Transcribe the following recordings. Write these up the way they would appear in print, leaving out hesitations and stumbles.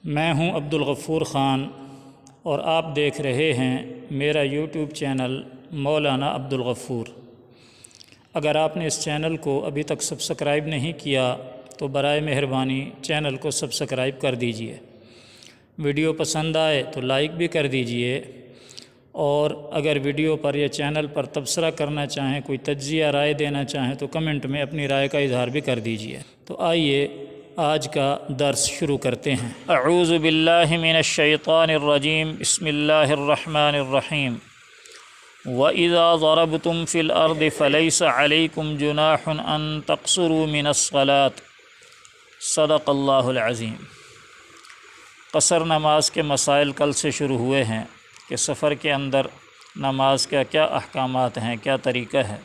میں ہوں عبدالغفور خان اور آپ دیکھ رہے ہیں میرا یوٹیوب چینل مولانا عبدالغفور۔ اگر آپ نے اس چینل کو ابھی تک سبسکرائب نہیں کیا تو برائے مہربانی چینل کو سبسکرائب کر دیجئے۔ ویڈیو پسند آئے تو لائک بھی کر دیجئے، اور اگر ویڈیو پر یا چینل پر تبصرہ کرنا چاہیں، کوئی تجزیہ رائے دینا چاہیں تو کمنٹ میں اپنی رائے کا اظہار بھی کر دیجئے۔ تو آئیے آج کا درس شروع کرتے ہیں۔ اعوذ باللہ من الشیطان الرجیم، بسم اللہ الرحمن الرحیم۔ وَإِذَا ضَرَبْتُمْ فِي الْأَرْضِ فَلَيْسَ عَلَيْكُمْ جُنَاحٌ أَن تَقْصُرُوا مِنَ الصَّلَاةِ صدق اللہ العظیم۔ قصر نماز کے مسائل کل سے شروع ہوئے ہیں کہ سفر کے اندر نماز کا کیا احکامات ہیں، کیا طریقہ ہے۔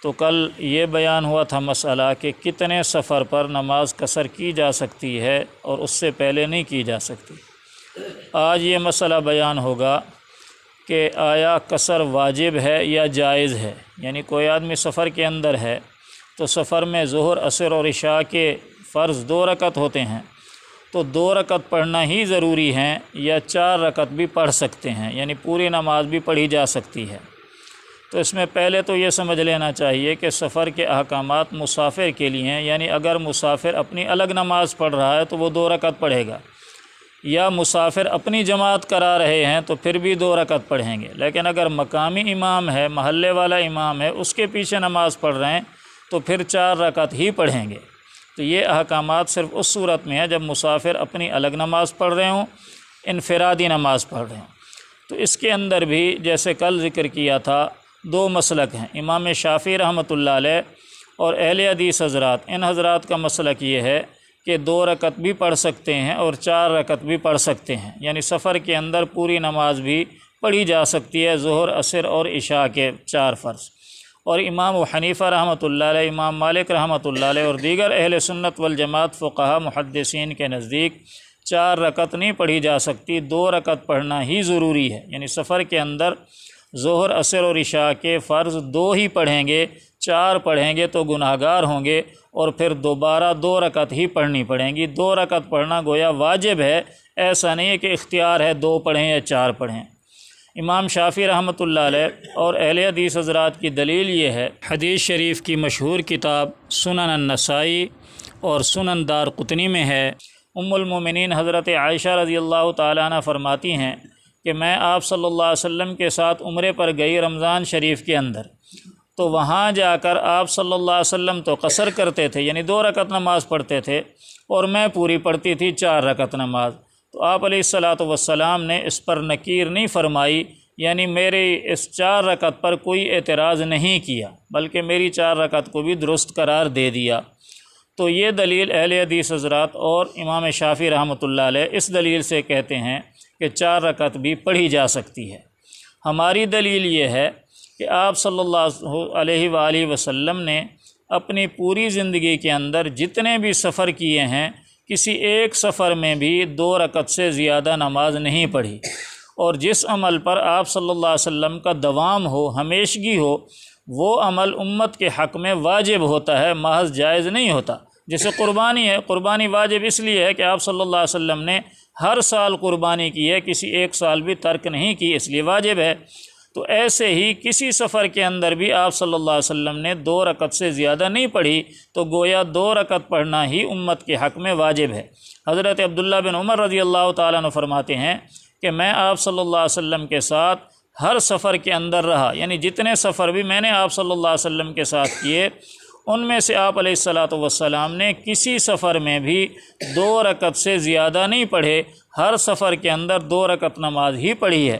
تو کل یہ بیان ہوا تھا مسئلہ کہ کتنے سفر پر نماز قصر کی جا سکتی ہے اور اس سے پہلے نہیں کی جا سکتی۔ آج یہ مسئلہ بیان ہوگا کہ آیا قصر واجب ہے یا جائز ہے۔ یعنی کوئی آدمی سفر کے اندر ہے تو سفر میں ظہر، عصر اور عشاء کے فرض 2 رکعت ہوتے ہیں، تو 2 رکعت پڑھنا ہی ضروری ہیں یا 4 رکعت بھی پڑھ سکتے ہیں، یعنی پوری نماز بھی پڑھی جا سکتی ہے۔ تو اس میں پہلے تو یہ سمجھ لینا چاہیے کہ سفر کے احکامات مسافر کے لیے ہیں، یعنی اگر مسافر اپنی الگ نماز پڑھ رہا ہے تو وہ 2 رکعت پڑھے گا، یا مسافر اپنی جماعت کرا رہے ہیں تو پھر بھی 2 رکعت پڑھیں گے۔ لیکن اگر مقامی امام ہے، محلے والا امام ہے، اس کے پیچھے نماز پڑھ رہے ہیں تو پھر 4 رکعت ہی پڑھیں گے۔ تو یہ احکامات صرف اس صورت میں ہے جب مسافر اپنی الگ نماز پڑھ رہے ہوں، انفرادی نماز پڑھ رہے ہوں۔ تو اس کے اندر بھی جیسے کل ذکر کیا تھا 2 مسلک ہیں، امام شافعی رحمۃ اللہ علیہ اور اہل حدیث حضرات۔ ان حضرات کا مسلک یہ ہے کہ 2 رکعت بھی پڑھ سکتے ہیں اور 4 رکعت بھی پڑھ سکتے ہیں، یعنی سفر کے اندر پوری نماز بھی پڑھی جا سکتی ہے، ظہر، عصر اور عشاء کے 4 فرض۔ اور امام حنیفہ رحمۃ اللہ علیہ، امام مالک رحمۃ اللہ علیہ اور دیگر اہل سنت والجماعت فقہا محدثین کے نزدیک 4 رکعت نہیں پڑھی جا سکتی، 2 رکعت پڑھنا ہی ضروری ہے۔ یعنی سفر کے اندر ظہر، عصر اور عشاء کے فرض 2 ہی پڑھیں گے، 4 پڑھیں گے تو گناہگار ہوں گے، اور پھر دوبارہ 2 رکعت ہی پڑھنی پڑیں گی۔ 2 رکعت پڑھنا گویا واجب ہے، ایسا نہیں ہے کہ اختیار ہے 2 پڑھیں یا 4 پڑھیں۔ امام شافعی رحمۃ اللہ علیہ اور اہل حدیث حضرات کی دلیل یہ ہے، حدیث شریف کی مشہور کتاب سنن النسائی اور سنن دارقطنی میں ہے، ام المومنین حضرت عائشہ رضی اللہ تعالیٰ عنہ فرماتی ہیں کہ میں آپ صلی اللہ علیہ وسلم کے ساتھ عمرے پر گئی رمضان شریف کے اندر، تو وہاں جا کر آپ صلی اللہ علیہ وسلم تو قصر کرتے تھے، یعنی 2 رکعت نماز پڑھتے تھے، اور میں پوری پڑھتی تھی 4 رکعت نماز۔ تو آپ علیہ الصلاۃ والسلام نے اس پر نکیر نہیں فرمائی، یعنی میرے اس 4 رکعت پر کوئی اعتراض نہیں کیا، بلکہ میری 4 رکعت کو بھی درست قرار دے دیا۔ تو یہ دلیل اہل حدیث حضرات اور امام شافعی رحمۃ اللہ علیہ اس دلیل سے کہتے ہیں کہ 4 رکعت بھی پڑھی جا سکتی ہے۔ ہماری دلیل یہ ہے کہ آپ صلی اللہ علیہ وآلہ وسلم نے اپنی پوری زندگی کے اندر جتنے بھی سفر کیے ہیں، کسی ایک سفر میں بھی 2 رکعت سے زیادہ نماز نہیں پڑھی، اور جس عمل پر آپ صلی اللہ علیہ وسلم کا دوام ہو، ہمیشگی ہو، وہ عمل امت کے حق میں واجب ہوتا ہے، محض جائز نہیں ہوتا۔ جیسے قربانی ہے، قربانی واجب اس لیے ہے کہ آپ صلی اللہ علیہ وسلم نے ہر سال قربانی کی ہے، کسی ایک سال بھی ترک نہیں کی، اس لیے واجب ہے۔ تو ایسے ہی کسی سفر کے اندر بھی آپ صلی اللہ علیہ وسلم نے 2 رکعت سے زیادہ نہیں پڑھی، تو گویا 2 رکعت پڑھنا ہی امت کے حق میں واجب ہے۔ حضرت عبداللہ بن عمر رضی اللہ تعالیٰ عنہ فرماتے ہیں کہ میں آپ صلی اللہ علیہ وسلم کے ساتھ ہر سفر کے اندر رہا، یعنی جتنے سفر بھی میں نے آپ صلی اللہ علیہ وسلم کے ساتھ کیے، ان میں سے آپ علیہ الصلاۃ والسلام نے کسی سفر میں بھی 2 رکعت سے زیادہ نہیں پڑھے، ہر سفر کے اندر 2 رکعت نماز ہی پڑھی ہے۔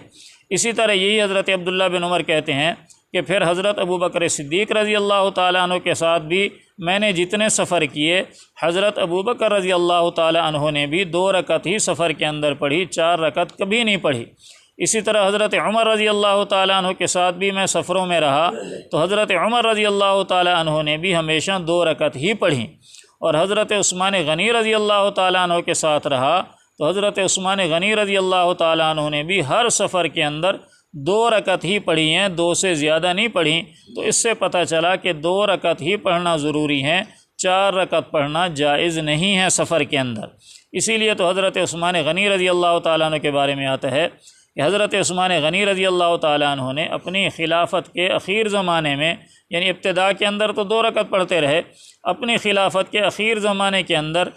اسی طرح یہی حضرت عبداللہ بن عمر کہتے ہیں کہ پھر حضرت ابوبکر صدیق رضی اللہ تعالیٰ عنہ کے ساتھ بھی میں نے جتنے سفر کیے، حضرت ابوبکر رضی اللہ تعالیٰ عنہ نے بھی 2 رکعت ہی سفر کے اندر پڑھی، 4 رکعت کبھی نہیں پڑھی۔ اسی طرح حضرت عمر رضی اللہ تعالیٰ عنہ کے ساتھ بھی میں سفروں میں رہا، تو حضرت عمر رضی اللہ تعالیٰ عنہ نے بھی ہمیشہ 2 رکعت ہی پڑھی، اور حضرت عثمان غنی رضی اللہ تعالیٰ عنہ کے ساتھ رہا تو حضرت عثمان غنی رضی اللہ تعالیٰ عنہ نے بھی ہر سفر کے اندر 2 رکعت ہی پڑھی ہیں، 2 سے زیادہ نہیں پڑھی۔ تو اس سے پتہ چلا کہ 2 رکعت ہی پڑھنا ضروری ہیں، 4 رکعت پڑھنا جائز نہیں ہے سفر کے اندر۔ اسی لیے تو حضرت عثمان غنی رضی اللہ تعالیٰ عنہ کے بارے میں آتا ہے کہ حضرت عثمان غنی رضی اللہ تعالیٰ عنہ نے اپنی خلافت کے اخیر زمانے میں، یعنی ابتدا کے اندر تو 2 رکعت پڑھتے رہے، اپنی خلافت کے اخیر زمانے کے اندر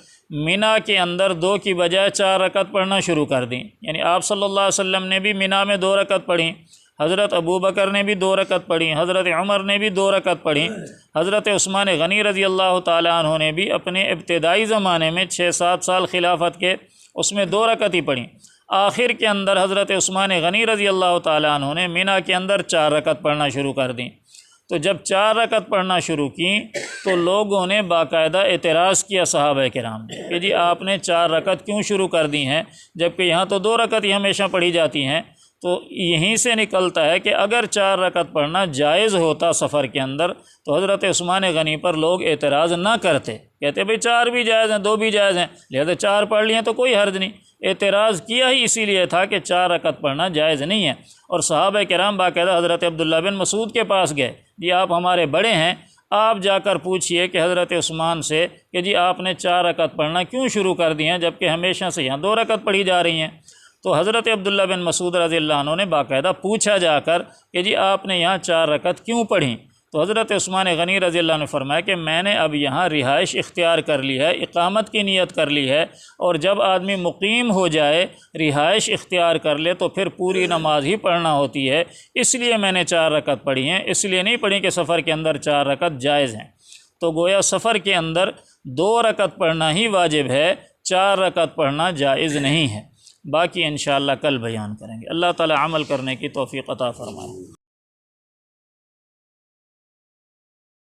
مینا کے اندر 2 کی بجائے 4 رکعت پڑھنا شروع کر دیں۔ یعنی آپ صلی اللہ علیہ وسلم نے بھی مینا میں 2 رکعت پڑھیں، حضرت ابو بکر نے بھی 2 رکعت پڑھی، حضرت عمر نے بھی 2 رکعت پڑھی، حضرت عثمان غنی رضی اللہ تعالیٰ عنہ نے بھی اپنے ابتدائی زمانے میں 6-7 سال خلافت کے اس میں 2 رکعت ہی پڑھی۔ آخر کے اندر حضرت عثمان غنی رضی اللہ تعالیٰ عنہ نے مینا کے اندر 4 رکعت پڑھنا شروع کر دیں۔ تو جب 4 رکعت پڑھنا شروع کی تو لوگوں نے باقاعدہ اعتراض کیا صحابہ کرام کہ جی آپ نے 4 رکعت کیوں شروع کر دی ہیں، جبکہ یہاں تو 2 رکعت ہی ہمیشہ پڑھی جاتی ہیں۔ تو یہیں سے نکلتا ہے کہ اگر 4 رکعت پڑھنا جائز ہوتا سفر کے اندر تو حضرت عثمان غنی پر لوگ اعتراض نہ کرتے، کہتے بھئی 4 بھی جائز ہیں، 2 بھی جائز ہیں، لہذا 4 پڑھ لیے تو کوئی حرج نہیں۔ اعتراض کیا ہی اسی لیے تھا کہ 4 رکعت پڑھنا جائز نہیں ہے۔ اور صحابہ کرام باقاعدہ حضرت عبداللہ بن مسعود کے پاس گئے، جی آپ ہمارے بڑے ہیں، آپ جا کر پوچھئے کہ حضرت عثمان سے کہ جی آپ نے 4 رکعت پڑھنا کیوں شروع کر دی ہیں جبکہ ہمیشہ سے یہاں 2 رکعت پڑھی جا رہی ہیں۔ تو حضرت عبداللہ بن مسعود رضی اللہ عنہ نے باقاعدہ پوچھا جا کر کہ جی آپ نے یہاں 4 رکعت کیوں پڑھیں؟ تو حضرت عثمان غنی رضی اللہ عنہ نے فرمایا کہ میں نے اب یہاں رہائش اختیار کر لی ہے، اقامت کی نیت کر لی ہے، اور جب آدمی مقیم ہو جائے، رہائش اختیار کر لے تو پھر پوری نماز ہی پڑھنا ہوتی ہے، اس لیے میں نے 4 رکعت پڑھی ہیں، اس لیے نہیں پڑھی کہ سفر کے اندر 4 رکعت جائز ہیں۔ تو گویا سفر کے اندر 2 رکعت پڑھنا ہی واجب ہے، 4 رکعت پڑھنا جائز نہیں ہے۔ باقی انشاءاللہ کل بیان کریں گے۔ اللہ تعالی عمل کرنے کی توفیق عطا فرمائے۔